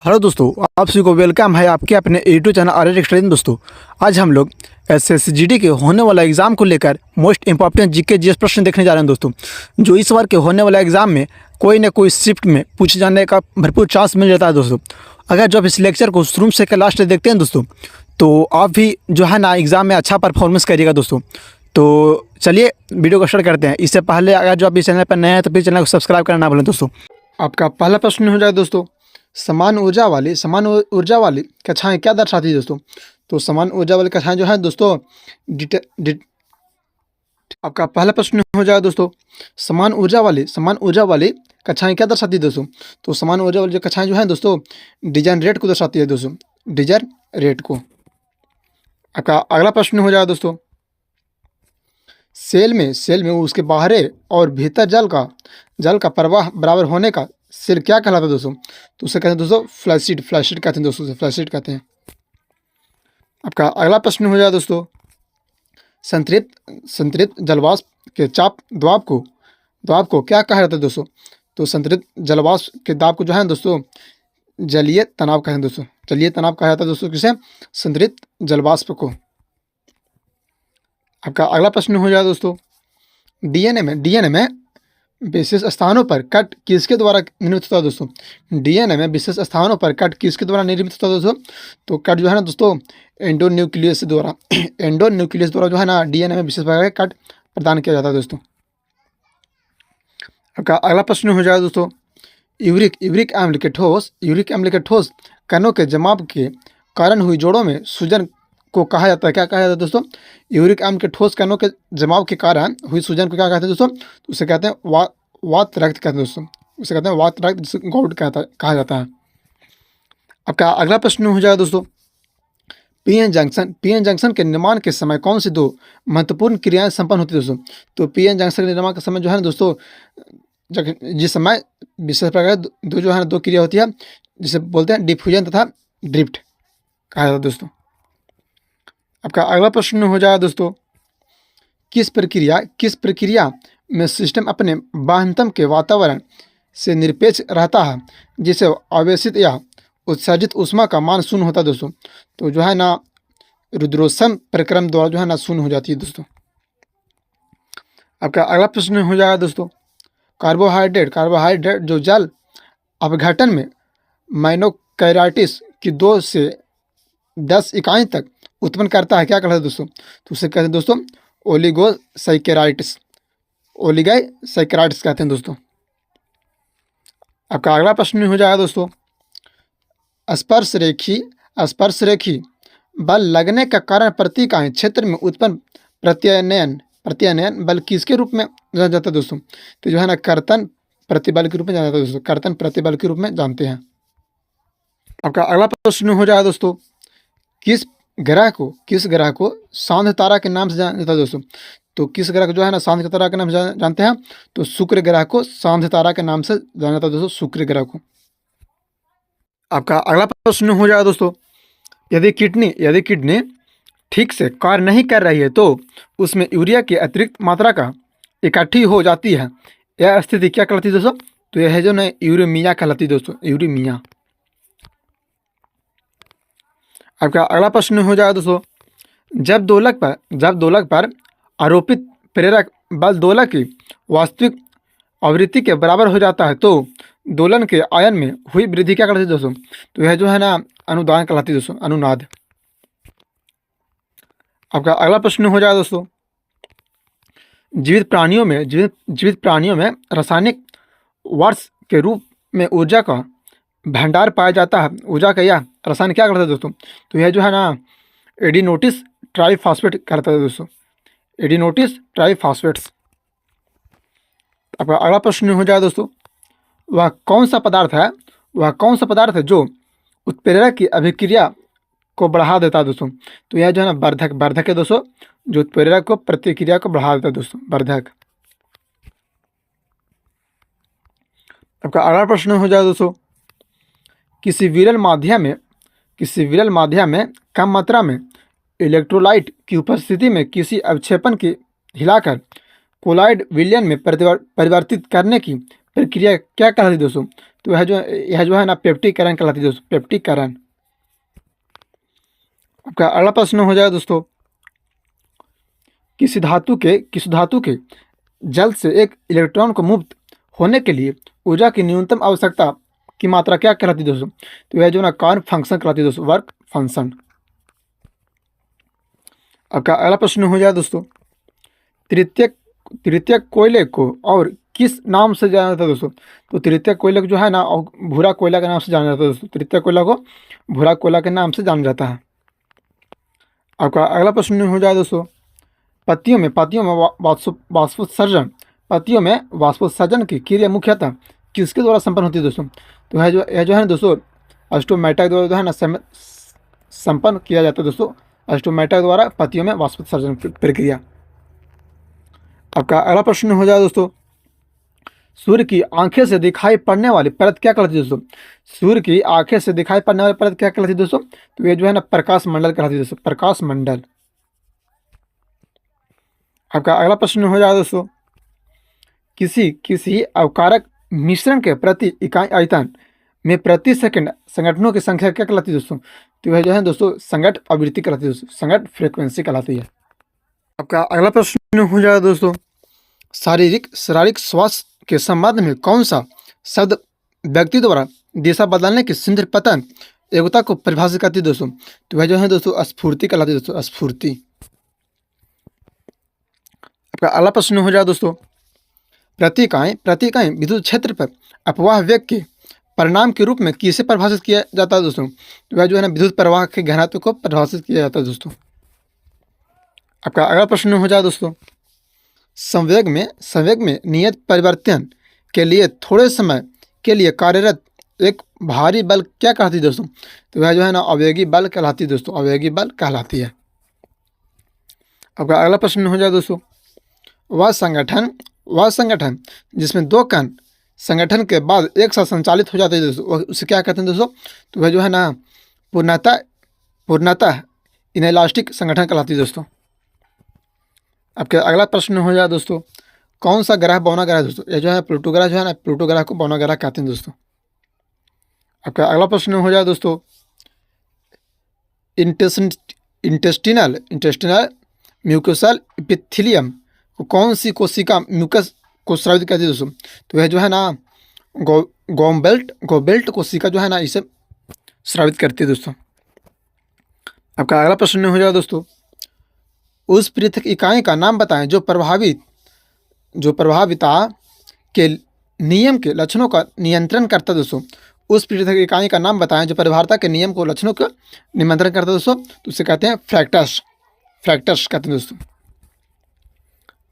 Hello दोस्तों, आप सभी को वेलकम है आपके अपने यूट्यूब चैनल आर एक्सट्रीम। दोस्तों, आज हम लोग एसएसजीडी के होने वाला एग्ज़ाम को लेकर मोस्ट इंपॉर्टेंट जीके जीएस प्रश्न देखने जा रहे हैं। दोस्तों, जो इस बार के होने वाला एग्ज़ाम में कोई ना कोई शिफ्ट में पूछे जाने का भरपूर चांस मिल जाता है। दोस्तों, अगर जो आप इस लेक्चर को शुरू से कर लास्ट तक देखते हैं दोस्तों, तो आप भी जो है ना एग्ज़ाम में अच्छा परफॉर्मेंस करिएगा। दोस्तों, तो चलिए वीडियो को स्टार्ट करते हैं। इससे पहले अगर जो आप इस चैनल पर नए हैं तो प्लीज़ चैनल को सब्सक्राइब करना ना भूलें। दोस्तों, आपका पहला प्रश्न हो जाए दोस्तों, समान ऊर्जा वाली कक्षाएं क्या दर्शाती है। दोस्तों, तो समान ऊर्जा वाली कक्षाएं जो है दोस्तों आपका पहला प्रश्न हो जाएगा दोस्तों, समान ऊर्जा वाली कक्षाएं क्या दर्शाती है। दोस्तों, तो समान ऊर्जा वाली जो कक्षाएं जो है दोस्तों डिजाइन रेट को दर्शाती है। दोस्तों, डिजाइन रेट को। आपका अगला प्रश्न हो जाएगा दोस्तों, सेल में उसके बाहरी और भीतर जल का प्रवाह बराबर होने का सेल क्या कहलाता है। दोस्तों, तो उसे कहते हैं दोस्तों फ्लैशिड कहते हैं। दोस्तों, फ्लैशिड कहते हैं। आपका अगला प्रश्न हो जाएगा दोस्तों, संतृप्त जलवाष्प के चाप दबाव को क्या कहा जाता है। दोस्तों, तो संतृप्त जलवाष्प के दाब को जो है दोस्तों जलीय तनाव कहते हैं। दोस्तों, जलीय तनाव कहा जाता है दोस्तों किसे, संतृप्त जलवाष्प को। आपका अगला प्रश्न हो जाएगा दोस्तों, डीएनए में विशेष स्थानों पर कट किसके द्वारा निर्मित होता है। दोस्तों, डीएनए में विशेष स्थानों पर कट किसके द्वारा निर्मित होता है। दोस्तों, तो कट जो है ना दोस्तों एंडोन्यूक्लियस द्वारा जो है ना डीएनए में विशेष प्रकार का कट प्रदान किया जाता है। दोस्तों, आपका अगला प्रश्न हो जाएगा दोस्तों, यूरिक अम्ल के ठोस कणों के जमाव के कारण हुई जोड़ों में सूजन को कहा जाता है। क्या कहा जाता है दोस्तों, यूरिक अम्ल के ठोस कणों के जमाव के कारण हुई सूजन को क्या कहते हैं। दोस्तों, तो उसे कहते हैं वात रक्त कहते हैं। दोस्तों, उसे कहते हैं वात रक्त, जिसे गॉट कहा जाता है। आपका अगला प्रश्न हो जाएगा दोस्तों, पीएन जंक्शन के निर्माण के समय कौन सी दो महत्वपूर्ण क्रियाएं संपन्न होती है। दोस्तों, तो पीएन जंक्शन के निर्माण के समय जो है ना दोस्तों जिस समय विशेष प्रकार दो जो है ना दो क्रिया होती है, जिसे बोलते हैं डिफ्यूजन तथा ड्रिफ्ट कहा जाता है। दोस्तों, आपका अगला प्रश्न हो जाएगा दोस्तों, किस प्रक्रिया में सिस्टम अपने बाह्यतम के वातावरण से निरपेक्ष रहता है, जिसे आवेशित या उत्सर्जित ऊष्मा का मान शून्य होता है। दोस्तों, तो जो है ना रुद्रोष्म प्रक्रम द्वारा जो है ना शून्य हो जाती है। दोस्तों, आपका अगला प्रश्न हो जाएगा दोस्तों, कार्बोहाइड्रेट जो जल अपघटन में माइनोकैराइटिस की 2 से 10 इकाई तक उत्पन्न करता है, क्या कहता है। दोस्तों, तो उसे कहते हैं दोस्तों ओलिगोसैकेराइटिस कहते हैं। दोस्तों, आपका अगला प्रश्न हो जाएगा दोस्तों, स्पर्श रेखी बल लगने का कारण प्रति इकाई क्षेत्र में उत्पन्न प्रत्यानयन बल किसके रूप में जाना जाता है। दोस्तों, तो जो है ना कर्तन प्रतिबल के रूप में जाना जाता है। दोस्तों, कर्तन प्रतिबल के रूप में जानते हैं। आपका अगला प्रश्न हो जाएगा दोस्तों, किस ग्रह को सांध तारा के नाम से जाना जाता है। दोस्तों, तो किस ग्रह को जो है ना सांध तारा के नाम से जानते हैं, तो शुक्र ग्रह को सांध तारा के नाम से जाना जाता है। दोस्तों, शुक्र ग्रह को। आपका अगला प्रश्न हो जाएगा दोस्तों, यदि किडनी ठीक से कार्य नहीं कर रही है तो उसमें यूरिया की अतिरिक्त मात्रा का इकट्ठी हो जाती है, यह स्थिति क्या कहलाती है। दोस्तों, तो यह है जो ना यूरेमिया कहलाती है। दोस्तों, यूरेमिया। आपका अगला प्रश्न हो जाएगा दोस्तों, जब दोलक पर आरोपित प्रेरक बल दोलक की वास्तविक आवृत्ति के बराबर हो जाता है तो दोलन के आयन में हुई वृद्धि क्या कहलाती है। दोस्तों, तो यह जो है ना अनुदान कहलाती है। दोस्तों, अनुनाद। आपका अगला प्रश्न हो जाएगा दोस्तों, जीवित प्राणियों में रासायनिक वर्ष के रूप में ऊर्जा का भंडार पाया जाता है। ऊर्जा का यह रसायन क्या करता है। दोस्तों, तो यह जो है ना एडिनोटिस ट्राइफॉस्फेट करता है। दोस्तों, एडिनोटिस ट्राइफॉस्फेट्स। आपका अगला प्रश्न हो जाएगा दोस्तों, वह कौन सा पदार्थ है जो उत्प्रेरक की अभिक्रिया को बढ़ा देता है। दोस्तों, तो यह जो है ना वर्धक है। दोस्तों, जो उत्प्रेरक को प्रतिक्रिया को बढ़ा देता है। दोस्तों, वर्धक। आपका अगला प्रश्न हो जाएगा दोस्तों, किसी विरल माध्यम में कम मात्रा में इलेक्ट्रोलाइट की उपस्थिति में किसी अवक्षेपण की हिलाकर कोलाइड विलयन में परिवर्तित करने की प्रक्रिया क्या कहलाती है। दोस्तों, तो यह जो है ना पेप्टिक आयरन कहलाती है दोस्तों, पेप्टिक आयरन। आपका अगला प्रश्न हो जाएगा दोस्तों, किसी धातु के जल से एक इलेक्ट्रॉन को मुक्त होने के लिए ऊर्जा की न्यूनतम आवश्यकता की मात्रा क्या कहलाती है दोस्तों? तो यह जो ना कार्य फंक्शन कहलाती है दोस्तों, वर्क फंक्शन। आपका अगला प्रश्न हो जाए दोस्तों, तृतीयक कोयले को और किस नाम से जाना जाता है दोस्तों? तो तृतीयक कोयले को जो है ना भूरा कोयला के नाम से जाना जाता है दोस्तों, तृतीयक कोयला को भूरा कोयला के नाम से जाना जाता है। आपका अगला प्रश्न हो जाए दोस्तों, पत्तियों में वाष्पोत्सर्जन की क्रिया मुख्यतः किसके द्वारा संपन्न होती है दोस्तों? तो यह जो है ना दोस्तों अस्टोमेटा द्वारा जो है ना संपन्न किया जाता है दोस्तों, अस्टोमेटा द्वारा पत्तियों में वाष्पोत्सर्जन प्रक्रिया। आपका अगला प्रश्न हो जाए दोस्तों, सूर्य की आंखें से दिखाई पड़ने वाली परत क्या कहलाती है दोस्तों? सूर्य की आंखें से दिखाई पड़ने वाली परत क्या कहलाती है दोस्तों? तो ये जो है ना प्रकाश मंडल कहलाती है दोस्तों, प्रकाश मंडल। आपका अगला प्रश्न हो जाए दोस्तों, किसी अवकारक मिश्रण के प्रति इकाई आयतन में प्रति सेकंड संगठनों की संख्या क्या कहलाती है दोस्तों? तो यह जो है दोस्तों संगठ आवृत्ति कहलाती है दोस्तों, संगठ फ्रीक्वेंसी कहलाती है। आपका अगला प्रश्न हो जाएगा दोस्तों, शारीरिक स्वास्थ्य के संबंध में कौन सा शब्द व्यक्ति द्वारा दिशा बदलने की संतृप्तन योग्यता को परिभाषित करती है दोस्तों? तो वह जो है दोस्तों स्फूर्ति कहलाती है दोस्तों, स्फूर्ति। आपका अगला प्रश्न हो जाए दोस्तों, प्रति इकाई विद्युत क्षेत्र पर अपवाह वेग के परिणाम के रूप में किसे परिभाषित किया जाता है दोस्तों? तो वह जो है ना विद्युत प्रवाह के घनत्व को परिभाषित किया जाता है दोस्तों। आपका अगला प्रश्न हो जाए दोस्तों, संवेग में नियत परिवर्तन के लिए थोड़े समय के लिए कार्यरत एक भारी बल क्या कहलाती है दोस्तों? तो वह जो है ना आवेगी बल कहलाती है दोस्तों, आवेगी बल कहलाती है। आपका अगला प्रश्न हो जाए दोस्तों, वह संगठन जिसमें दो कण संगठन के बाद एक साथ संचालित हो जाते हैं दोस्तों, उसे क्या कहते हैं दोस्तों? तो वह जो है ना पूर्णतः इनइलास्टिक संगठन कहलाती है दोस्तों। आपका अगला प्रश्न हो जाए दोस्तों, कौन सा ग्रह बौना ग्रह है दोस्तों? यह जो है प्लूटो ग्रह जो है ना, प्लूटो ग्रह को बौना ग्रह कहते हैं दोस्तों। आपका अगला प्रश्न हो जाए दोस्तों, इंटेस्टिनल म्यूकोसल एपिथेलियम को कौन सी कोशिका म्यूकस को स्रावित करती है दोस्तों? तो यह जो है ना गोबेल्ट कोशिका जो है ना इसे स्रावित करती है दोस्तों। आपका अगला प्रश्न हो जाए दोस्तों, उस पृथक इकाई का नाम बताएं जो प्रभाविता के नियम के लक्षणों का नियंत्रण करता है दोस्तों। उस पृथक इकाई का नाम बताएं जो प्रभाविता के नियम को लक्षणों का नियंत्रण करता है दोस्तों, तो उसे कहते हैं फ्रैक्टस कहते हैं दोस्तों।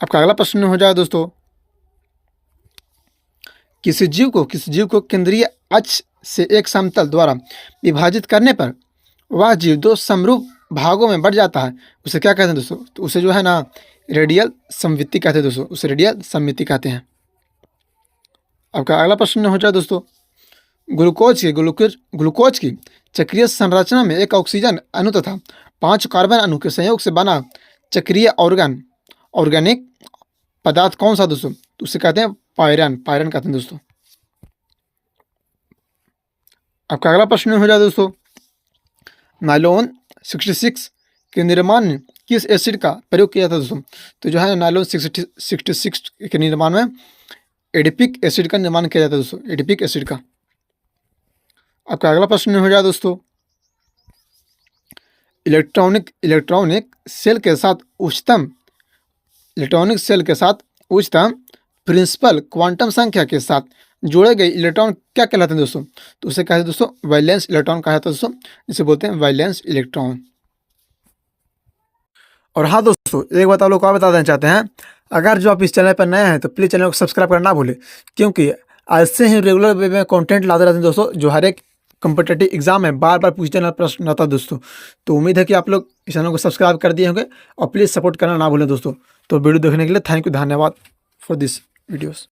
आपका अगला प्रश्न हो जाए दोस्तों, किसी जीव को केंद्रीय अक्ष से एक समतल द्वारा विभाजित करने पर वह जीव दो समरूप भागों में बढ़ जाता है, उसे क्या कहते हैं दोस्तों? तो उसे जो है ना रेडियल सममिति कहते हैं दोस्तों, उसे रेडियल सममिति कहते हैं। आपका अगला प्रश्न हो जाए दोस्तों, ग्लूकोज की चक्रीय संरचना में एक ऑक्सीजन अणु तथा 5 कार्बन अणु के संयोग से बना चक्रीय ऑर्गेनिक पदार्थ कौन सा दोस्तों? तो उसे कहते हैं पायरन कहते हैं दोस्तों। आपका अगला प्रश्न हो जाए दोस्तों, नायलॉन 66 के निर्माण में किस एसिड का प्रयोग किया था दोस्तों? तो जो है नायलॉन 66 के निर्माण में एडिपिक एसिड का निर्माण किया जाता है दोस्तों, एडिपिक एसिड का। आपका अगला प्रश्न हो जाए दोस्तों, इलेक्ट्रॉनिक सेल के साथ उच्चतम प्रिंसिपल क्वांटम संख्या के साथ जोड़े गए इलेक्ट्रॉन क्या कहलाते हैं दोस्तों? तो उसे कहते हैं दोस्तों वैलेंस इलेक्ट्रॉन कहा जाता है दोस्तों, जिसे बोलते हैं वैलेंस इलेक्ट्रॉन। और हाँ दोस्तों, एक बात आप लोग को और बता देना चाहते हैं, अगर जो आप इस चैनल पर नए हैं तो प्लीज़ चैनल को सब्सक्राइब करना ना भूलें, क्योंकि ऐसे ही रेगुलर वे में कंटेंट लाते रहते हैं दोस्तों, जो हर एक कॉम्पिटिटिव एग्जाम में बार बार पूछने वाला प्रश्न आता है दोस्तों। तो उम्मीद है कि आप लोग इस चैनल को सब्सक्राइब कर दिए होंगे और प्लीज़ सपोर्ट करना ना भूलें दोस्तों। तो वीडियो देखने के लिए थैंक यू, धन्यवाद फॉर दिस वीडियोस।